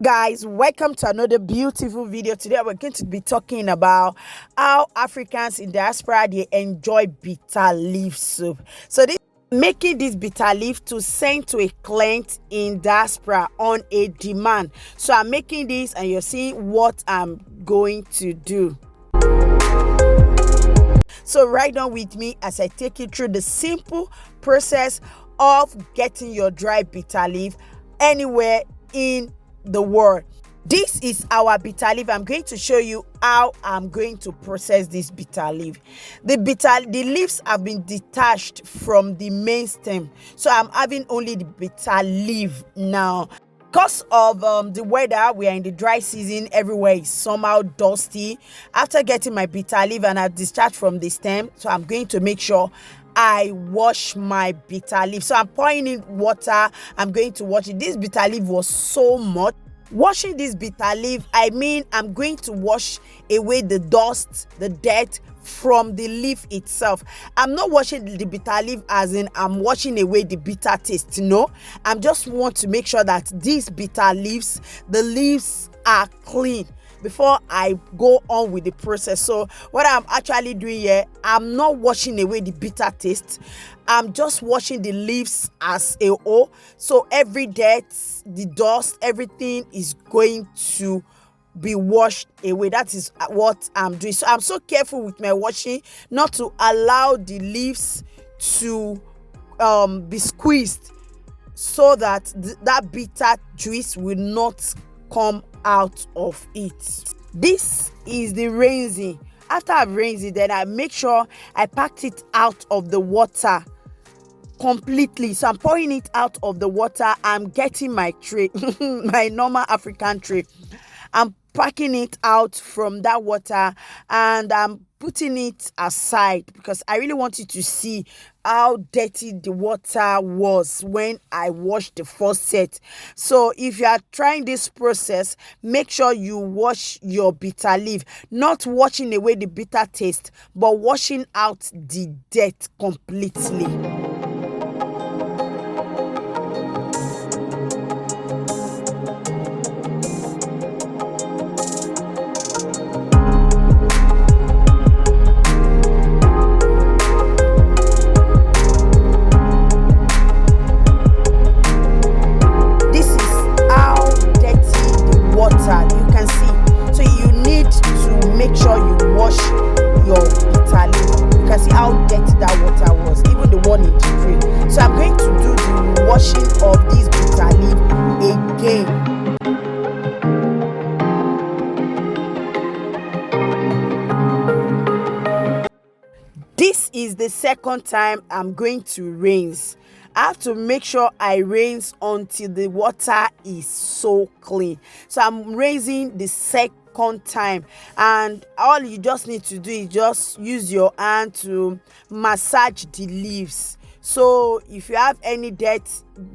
Guys, welcome to another beautiful video. Today we're going to be talking about how Africans in diaspora they enjoy bitter leaf soup. So this making this bitter leaf to send to a client in diaspora on a demand. So I'm making this and you're seeing what I'm going to do. So ride on with me as I take you through the simple process of getting your dry bitter leaf anywhere in the world. This is our bitter leaf. I'm going to show you how I'm going to process this bitter leaf. The leaves have been detached from the main stem, so I'm having only the bitter leaf now. Because of the weather, we are in the dry season, everywhere is somehow dusty. After getting my bitter leaf and I've discharged from the stem, so I'm going to make sure I wash my bitter leaf. So I'm pouring in water. I'm going to wash it. This bitter leaf was so much. Washing this bitter leaf, I mean I'm going to wash away the dust, the dirt from the leaf itself. I'm not washing the bitter leaf as in I'm washing away the bitter taste. No, I'm just want to make sure that these bitter leaves, the leaves are clean before I go on with the process. So what I'm actually doing here, I'm not washing away the bitter taste. I'm just washing the leaves as a whole. So every dirt, the dust, everything is going to be washed away. That is what I'm doing. So I'm so careful with my washing not to allow the leaves to be squeezed so that that bitter juice will not come out of it. This is the rinsing. After I've rinsed it, then I make sure I packed it out of the water completely. So I'm pouring it out of the water. I'm getting my tray, my normal African tray. I'm packing it out from that water and I'm putting it aside because I really want you to see how dirty the water was when I washed the first set. So if you are trying this process, make sure you wash your bitter leaf, not washing away the bitter taste, but washing out the dirt completely. Make sure you wash your bitter leaf. You can see how dirty that water was, even the one in the tray. So I'm going to do the washing of this bitter leaf again. This is the second time I'm going to rinse. I have to make sure I rinse until the water is so clean. So I'm rinsing the second time, and all you just need to do is just use your hand to massage the leaves. So if you have any dirt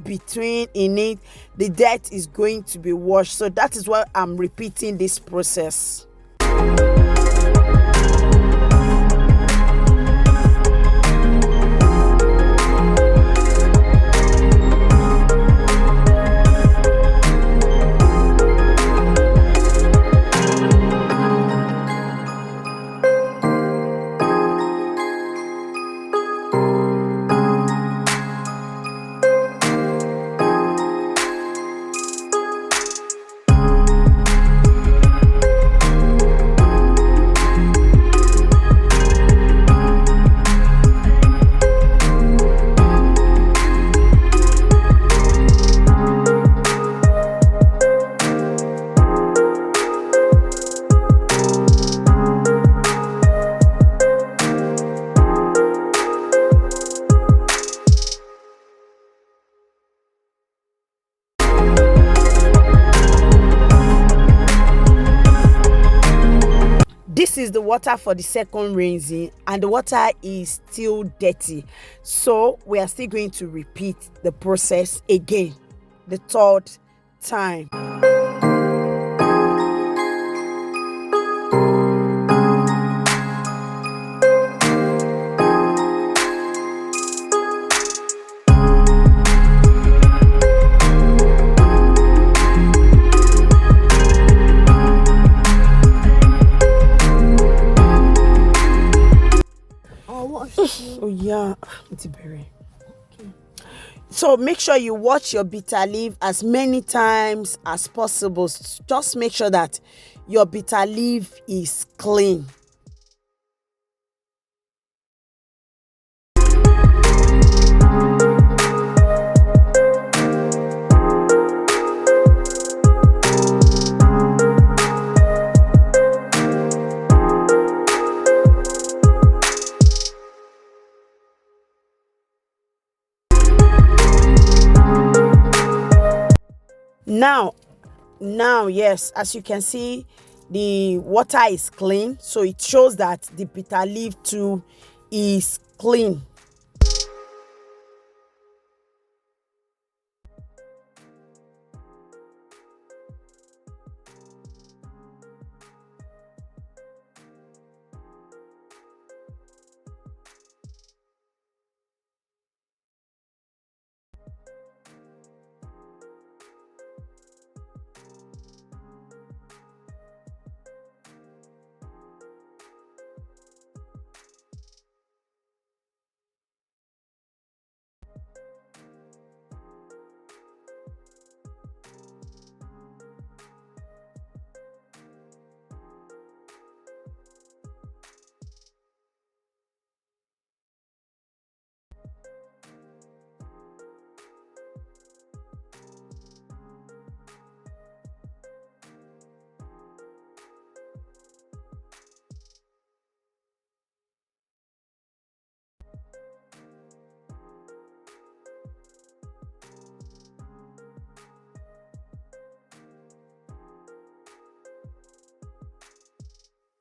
between in it, the dirt is going to be washed. So that is why I'm repeating this process. This is the water for the second rinsing and the water is still dirty. So we are still going to repeat the process again, the third time. So make sure you wash your bitter leaf as many times as possible. Just make sure that your bitter leaf is clean. Now, yes, as you can see, the water is clean, so it shows that the bitter leaf too is clean.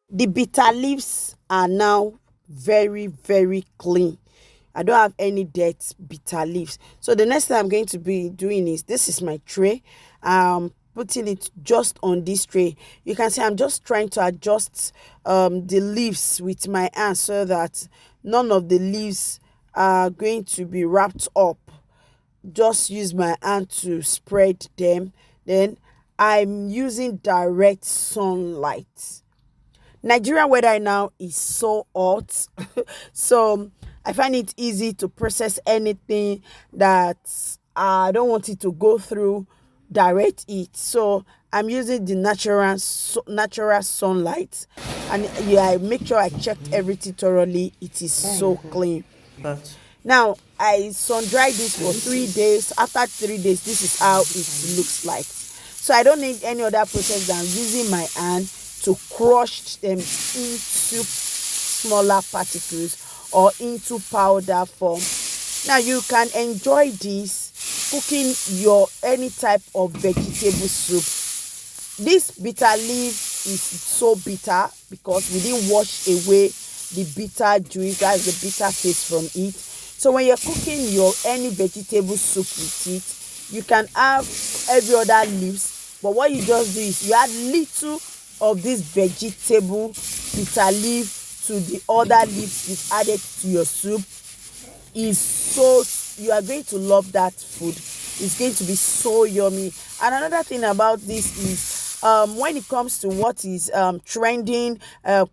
The bitter leaves are now very, very clean. I don't have any dead bitter leaves. So the next thing I'm going to be doing is, this is my tray. Putting it just on this tray. You can see I'm just trying to adjust the leaves with my hand so that none of the leaves are going to be wrapped up. Just use my hand to spread them. Then I'm using direct sunlight. Nigerian weather now is so hot, so I find it easy to process anything that I don't want it to go through direct heat. So I'm using the natural sunlight, and yeah, I make sure I checked everything thoroughly. It is so clean. Now I sun dried this for 3 days. After 3 days, this is how it looks like. So I don't need any other process than using my hand to crush them into smaller particles or into powder form. Now you can enjoy this cooking your any type of vegetable soup. This bitter leaf is so bitter because we didn't wash away the bitter juice, that's the bitter taste from it. So when you're cooking your any vegetable soup with it, you can have every other leaves, but what you just do is you add little of this vegetable bitter leaf to the other leaves you've added to your soup. Is so, you are going to love that food. It's going to be so yummy. And another thing about this is when it comes to what is trending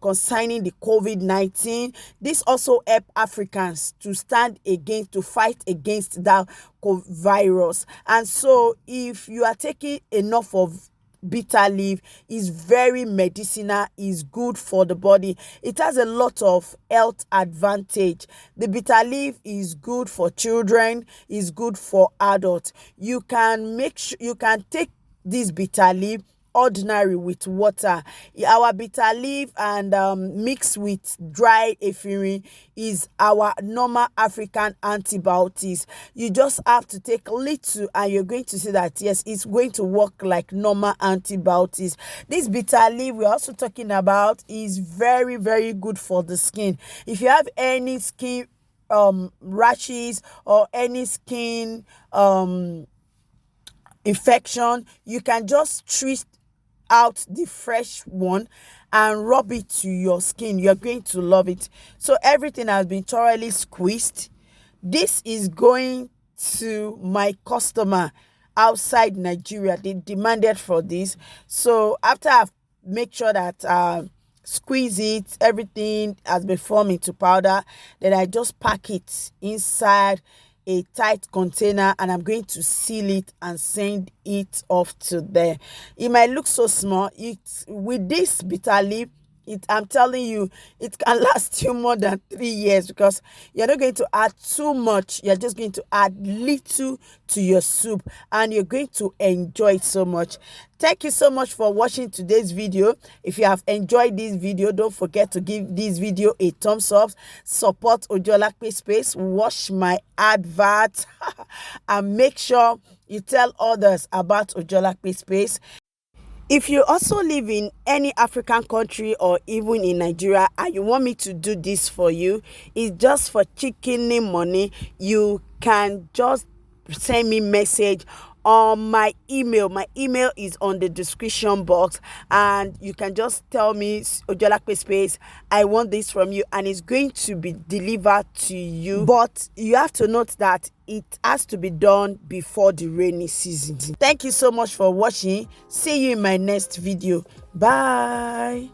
concerning the COVID-19, this also help Africans to fight against that virus. And so if you are taking enough of bitter leaf, is very medicinal, is good for the body. It has a lot of health advantage. The bitter leaf is good for children, is good for adults. You can take this bitter leaf ordinary with water. Our bitter leaf and mixed with dry ephedrine is our normal African antibiotics. You just have to take little and you're going to see that yes, it's going to work like normal antibiotics. This bitter leaf we're also talking about is very, very good for the skin. If you have any skin rashes or any skin infection, you can just twist out the fresh one and rub it to your skin. You're going to love it. So everything has been thoroughly squeezed. This is going to my customer outside Nigeria. They demanded for this. So after I've made sure that squeeze it, everything has been formed into powder. Then I just pack it inside a tight container, and I'm going to seal it and send it off to there. It might look so small. It with this bitter leaf, I'm telling you, it can last you more than 3 years, because you're not going to add too much. You're just going to add little to your soup, and you're going to enjoy it so much. Thank you so much for watching today's video. If you have enjoyed this video, don't forget to give this video a thumbs up. Support Ojolakpe Space. Watch my advert and make sure you tell others about Ojolakpe Space. If you also live in any African country or even in Nigeria and you want me to do this for you, it's just for chicken money. You can just send me message on my email. My email is on the description box, and you can just tell me, Ojolakpe Space, I want this from you, and it's going to be delivered to you. But you have to note that it has to be done before the rainy season. Thank you so much for watching. See you in my next video. Bye.